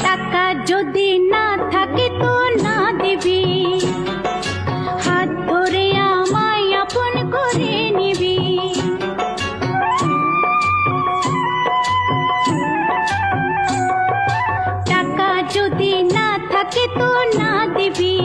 টাকা যদি না থাকে তো না দিবি, হাত ধরে আমায় আপন করে নিবি। টাকা যদি না থাকে তো না দিবি,